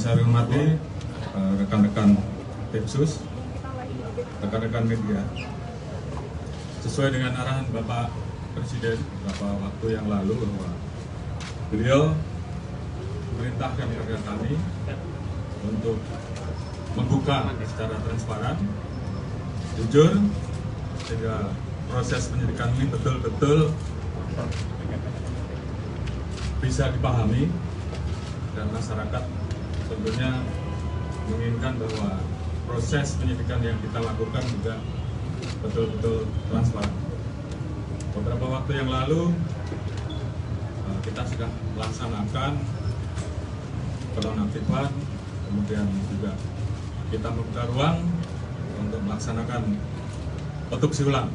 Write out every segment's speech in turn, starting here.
saya hormati rekan-rekan tim sus, rekan-rekan media, sesuai dengan arahan Bapak Presiden beberapa waktu yang lalu bahwa beliau memerintahkan kepada kami untuk membuka secara transparan, jujur, sehingga proses penyidikan ini betul-betul bisa dipahami dan masyarakat tentunya menginginkan bahwa proses penyidikan yang kita lakukan juga betul-betul transparan. Beberapa waktu yang lalu kita sudah melaksanakan penonaktifan, kemudian juga kita membuka ruang untuk melaksanakan otopsi ulang,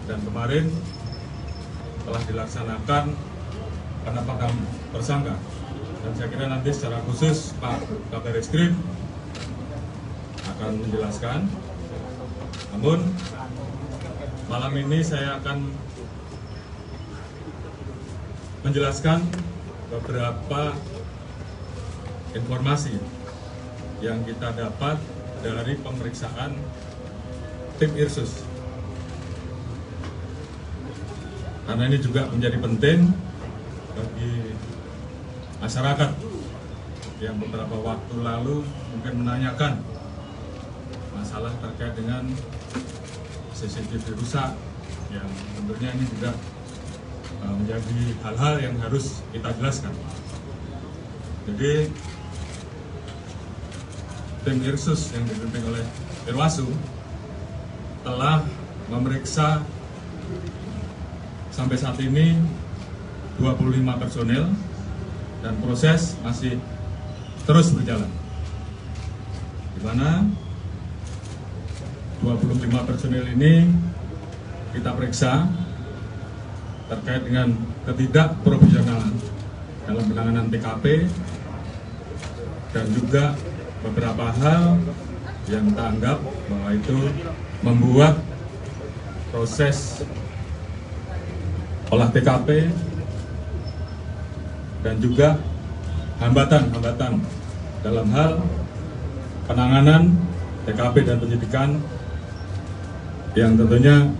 dan kemarin telah dilaksanakan penetapan tersangka. Dan saya kira nanti secara khusus Pak Kabar Eskrim akan menjelaskan. Namun malam ini saya akan menjelaskan beberapa informasi yang kita dapat dari pemeriksaan tim Irsus. Karena ini juga menjadi penting bagi masyarakat yang beberapa waktu lalu mungkin menanyakan masalah terkait dengan CCTV rusak, yang tentunya ini juga menjadi hal-hal yang harus kita jelaskan. Jadi tim Irsus yang dipimpin oleh Irwasu telah memeriksa sampai saat ini 25 personil dan proses masih terus berjalan, di mana 25 personil ini kita periksa terkait dengan ketidakprofesionalan dalam penanganan TKP dan juga beberapa hal yang kita anggap bahwa itu membuat proses olah TKP dan juga hambatan-hambatan dalam hal penanganan TKP dan penyidikan yang tentunya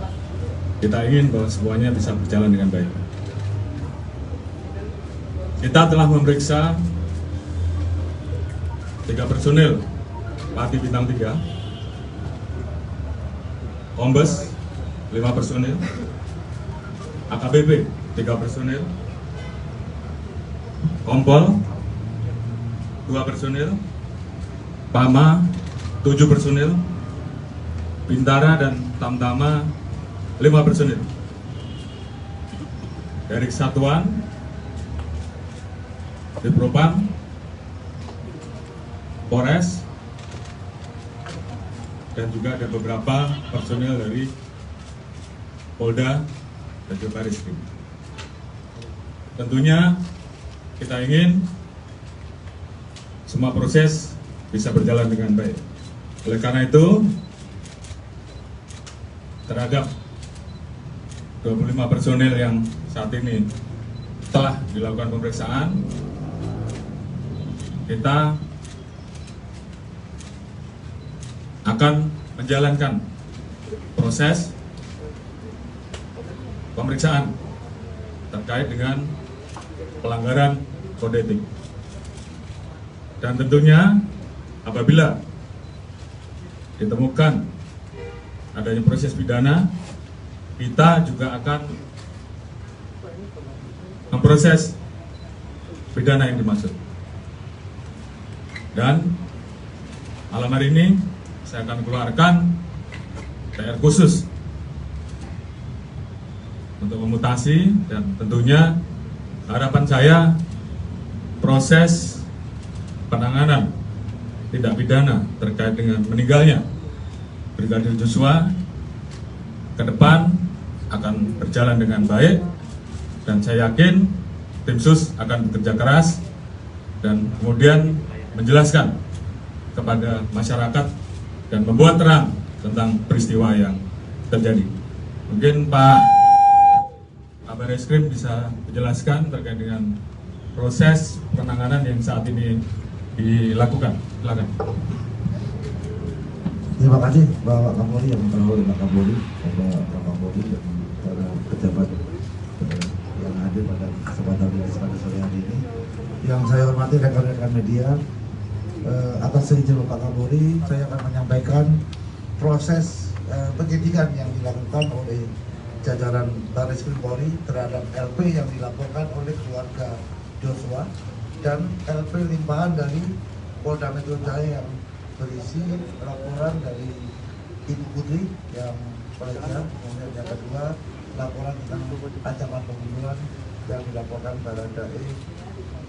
kita ingin bahwa semuanya bisa berjalan dengan baik. Kita telah memeriksa 3 personil Pati Bintang 3, Kombes 5 personil, AKBP 3 personil, Kompol 2 personil, Pama 7 personil, Bintara dan Tamtama 5 personil. Dari kesatuan di Propam, Polres, dan juga ada beberapa personil dari Polda dan juga Bareskrim. Tentunya kita ingin semua proses bisa berjalan dengan baik. Oleh karena itu, terhadap 25 personil yang saat ini telah dilakukan pemeriksaan, kita akan menjalankan proses pemeriksaan terkait dengan pelanggaran kode etik. Dan tentunya apabila ditemukan adanya proses pidana, kita juga akan memproses pidana yang dimaksud. Dan malam hari ini saya akan keluarkan PR khusus untuk memutasi, dan tentunya harapan saya proses penanganan tindak pidana terkait dengan meninggalnya Brigadir Joshua ke depan akan berjalan dengan baik, dan saya yakin tim sus akan bekerja keras dan kemudian menjelaskan kepada masyarakat dan membuat terang tentang peristiwa yang terjadi. Mungkin Pak Kabar Eskrim bisa menjelaskan terkait dengan proses penanganan yang saat ini dilakukan. Silakan. Terima kasih Bapak Kapolri, yang terhormat Pak Kapolri, Bapak Kapolri, dan para pejabat yang hadir pada kesempatan ini pada sore hari ini. Yang saya hormati rekan-rekan media, atas izin Bapak Kapolri, saya akan menyampaikan proses penyidikan yang dilakukan oleh jajaran Barreskrim Polri terhadap LP yang dilaporkan oleh keluarga Joshua dan LP limpahan dari Polda Metro Jaya yang berisi laporan dari Ibu Putri yang pelecehan, kemudian yang kedua laporan tentang ancaman pembunuhan yang dilaporkan Baradae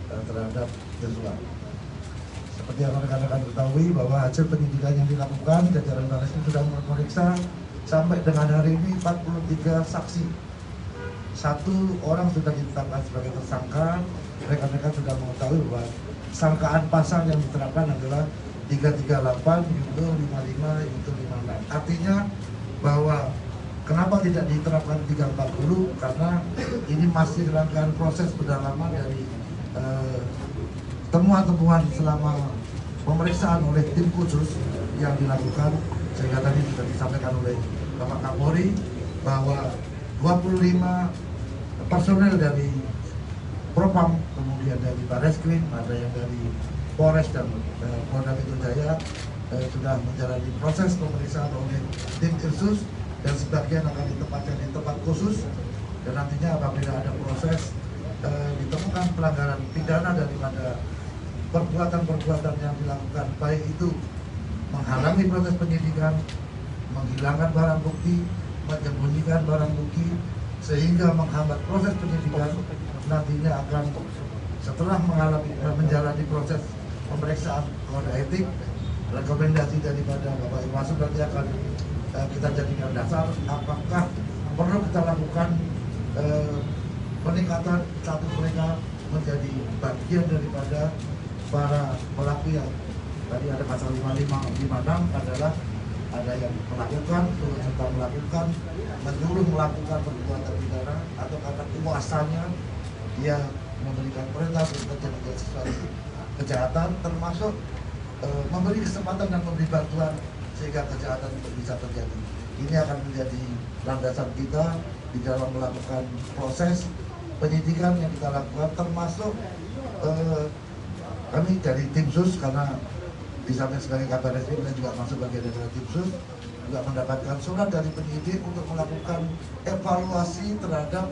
terhadap Joshua. Seperti yang rekan-rekan ketahui bahwa hasil penyidikan yang dilakukan jajaran Barreskrim sudah memeriksa sampai dengan hari ini 43 saksi. 1 orang sudah ditetapkan sebagai tersangka. Rekan-rekan sudah mengetahui bahwa sangkaan pasal yang diterapkan adalah 338, Yunto 55, Yunto 56. Artinya bahwa kenapa tidak diterapkan 340? Karena ini masih rangkaian proses pendalaman dari temuan-temuan selama pemeriksaan oleh tim khusus yang dilakukan, sehingga tadi sudah disampaikan oleh Bapak Kapolri bahwa 25 personel dari Propam, kemudian dari Barreskrim, ada yang dari Polres dan Polda Metro Jaya sudah menjalani proses pemeriksaan oleh tim khusus, dan sebagian akan ditempatkan di tempat khusus, dan nantinya apabila ada proses ditemukan pelanggaran pidana daripada perbuatan-perbuatan yang dilakukan, baik itu menghalangi proses penyidikan, menghilangkan barang bukti, menyembunyikan barang bukti, sehingga menghambat proses penyidikan, nantinya akan setelah menjalani proses pemeriksaan kode etik, rekomendasi daripada Bapak Irwasum nanti akan kita jadikan dasar apakah perlu kita lakukan peningkatan status mereka menjadi bagian daripada para pelaku yang tadi ada pasal 55, 56 adalah ada yang melakukan, turut serta melakukan, menyuruh melakukan perbuatan pidana, atau karena kuasanya dia memberikan perintah untuk terjadi sesuatu kejahatan, termasuk memberi kesempatan dan memberi bantuan sehingga kejahatan itu bisa terjadi. Ini akan menjadi landasan kita di dalam melakukan proses penyidikan yang kita lakukan, termasuk kami dari tim sus, karena di samping sebagai kabar reskrim dan juga masuk bagian dari tim sus, juga mendapatkan surat dari penyidik untuk melakukan evaluasi terhadap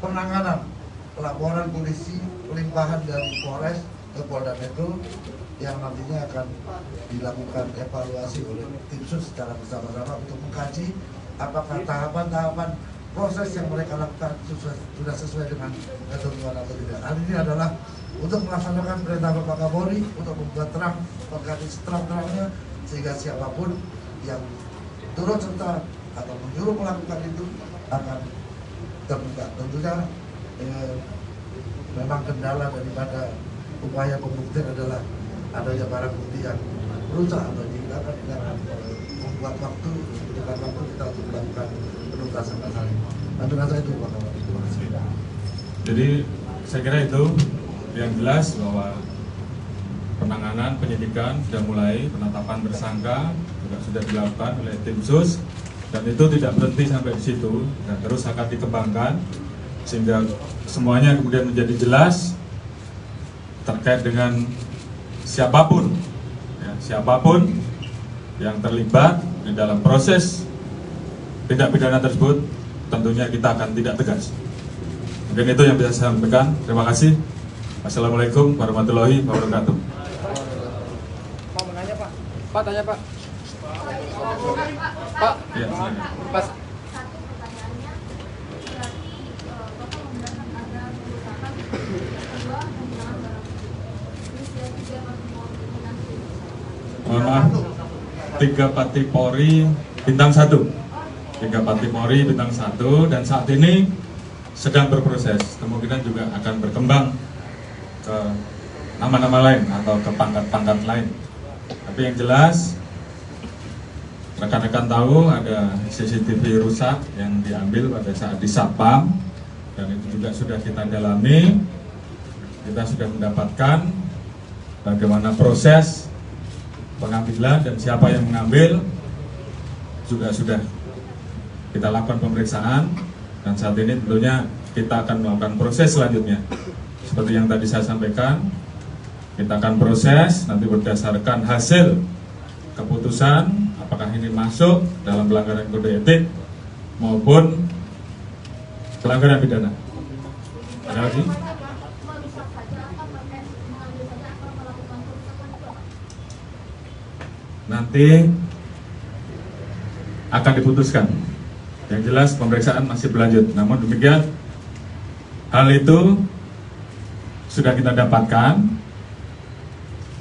penanganan laporan polisi limpahan dari Polres ke Polda Metro yang nantinya akan dilakukan evaluasi oleh tim sus secara bersama-sama untuk mengkaji apakah tahapan-tahapan proses yang mereka lakukan sudah sesuai dengan ketentuan atau tidak. Hal ini adalah untuk melaksanakan perintah Bapak Kapolri untuk membuat terang, mengkaji seterang-terangnya, sehingga siapapun yang turut serta atau menyuruh melakukan itu akan terbuka. Tentunya memang kendala daripada upaya pembuktian adalah adanya barang bukti yang rusak atau dihilangkan, kita akan membuat waktu kita untuk melakukan penuntasan pasal ini. Dengan saya itu Pak Kapolri. Terima kasih. Jadi saya kira itu yang jelas bahwa penanganan penyidikan sudah mulai, penetapan tersangka juga sudah dilakukan oleh tim sus, dan itu tidak berhenti sampai di situ dan terus akan dikembangkan sehingga semuanya kemudian menjadi jelas terkait dengan siapapun yang terlibat di dalam proses tindak pidana tersebut. Tentunya kita akan tidak tegas. Mungkin itu yang bisa saya sampaikan. Terima kasih. Assalamualaikum warahmatullahi wabarakatuh. Pak menanya Pak. Pak tanya Pak. Pak. Ya, silakan. Pas. Satu pertanyaannya, berarti Bapak membenarkan ada kerusakan, kedua penghilangan barang bukti. Terus yang ketiga masih mau nominasi. Mohon maaf. 3 Pati Polri bintang 1. 3 Pati Polri bintang 1, dan saat ini sedang berproses. Kemungkinan juga akan berkembang ke nama-nama lain atau ke pangkat-pangkat lain. Tapi yang jelas rekan-rekan tahu ada CCTV rusak yang diambil pada saat di Satpam, dan itu juga sudah kita dalami. Kita sudah mendapatkan bagaimana proses pengambilan dan siapa yang mengambil juga sudah kita lakukan pemeriksaan, dan saat ini tentunya kita akan melakukan proses selanjutnya. Seperti yang tadi saya sampaikan, kita akan proses nanti berdasarkan hasil keputusan apakah ini masuk dalam pelanggaran kode etik maupun pelanggaran pidana. Ada lagi? Nanti akan diputuskan. Yang jelas pemeriksaan masih berlanjut. Namun demikian, hal itu sudah kita dapatkan.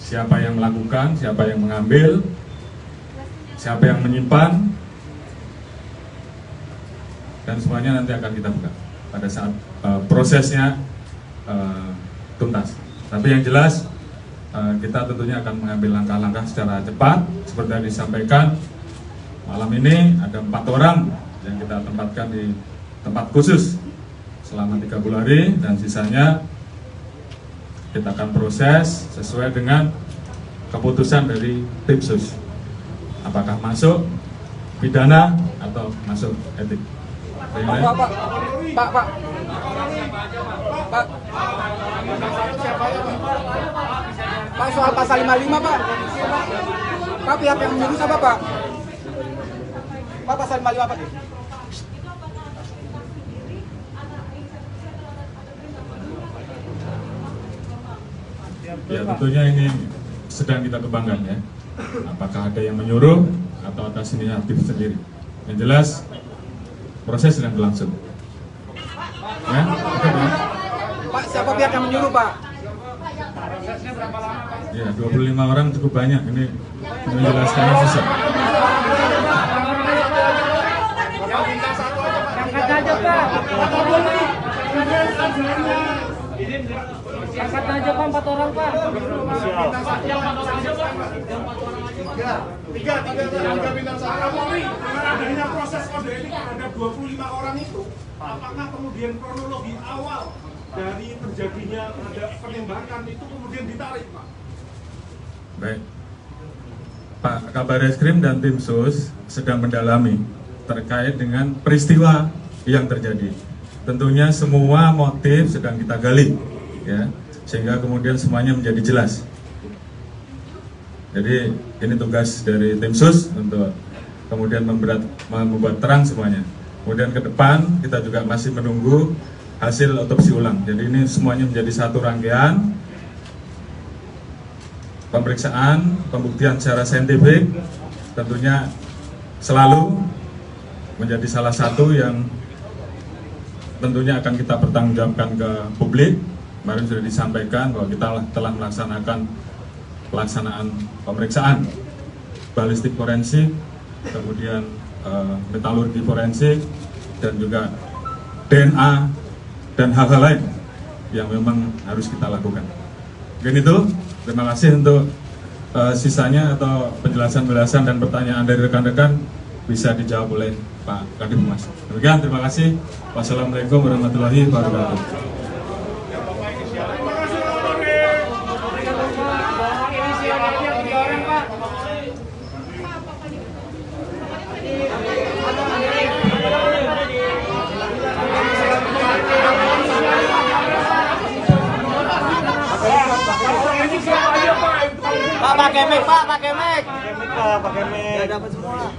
Siapa yang melakukan, siapa yang mengambil, siapa yang menyimpan, dan semuanya nanti akan kita buka pada saat prosesnya tuntas. Tapi yang jelas kita tentunya akan mengambil langkah-langkah secara cepat. Seperti yang disampaikan, malam ini ada 4 orang yang kita tempatkan di tempat khusus selama 30 hari, dan sisanya kita akan proses sesuai dengan keputusan dari tim sus. Apakah masuk pidana atau masuk etik. Pak, soal pasal 55 Pak. Pak, pihak yang menyuruh siapa Pak? Pak, pasal 55 Pak. Ya tentunya ini sedang kita kembangkan ya. Apakah ada yang menyuruh atau atas inisiatif sendiri. Yang jelas proses sedang berlangsung. Ya, oke, Pak. Pak, siapa pihak yang menyuruh Pak? Ya, 25 orang cukup banyak. Ini menjelaskannya susah. Angkat aja Pak, 4 orang Pak. Tiga bintang satu. Kapolri, dengan adanya proses kode etik terhadap 25 orang itu, apakah kemudian kronologi awal dari terjadinya ada penembakan itu kemudian ditarik, Pak? Baik, Pak Kabareskrim dan tim sus sedang mendalami terkait dengan peristiwa yang terjadi. Tentunya semua motif sedang kita gali, ya, sehingga kemudian semuanya menjadi jelas. Jadi ini tugas dari tim sus untuk kemudian membuat terang semuanya. Kemudian ke depan kita juga masih menunggu hasil otopsi ulang. Jadi ini semuanya menjadi satu rangkaian pemeriksaan, pembuktian secara saintifik, tentunya selalu menjadi salah satu yang tentunya akan kita pertanggungjawabkan ke publik. Kemarin sudah disampaikan bahwa kita telah melaksanakan pelaksanaan pemeriksaan balistik forensik, kemudian metalurgi forensik, dan juga DNA dan hal-hal lain yang memang harus kita lakukan. Mungkin itu, terima kasih untuk sisanya atau penjelasan-penjelasan dan pertanyaan dari rekan-rekan bisa dijawab oleh Pak Kadif Humas. Demikian, terima kasih. Wassalamualaikum warahmatullahi wabarakatuh. Pak, pakai mic, Pak, pakai mic. Pakai mic. Ya dapat semua.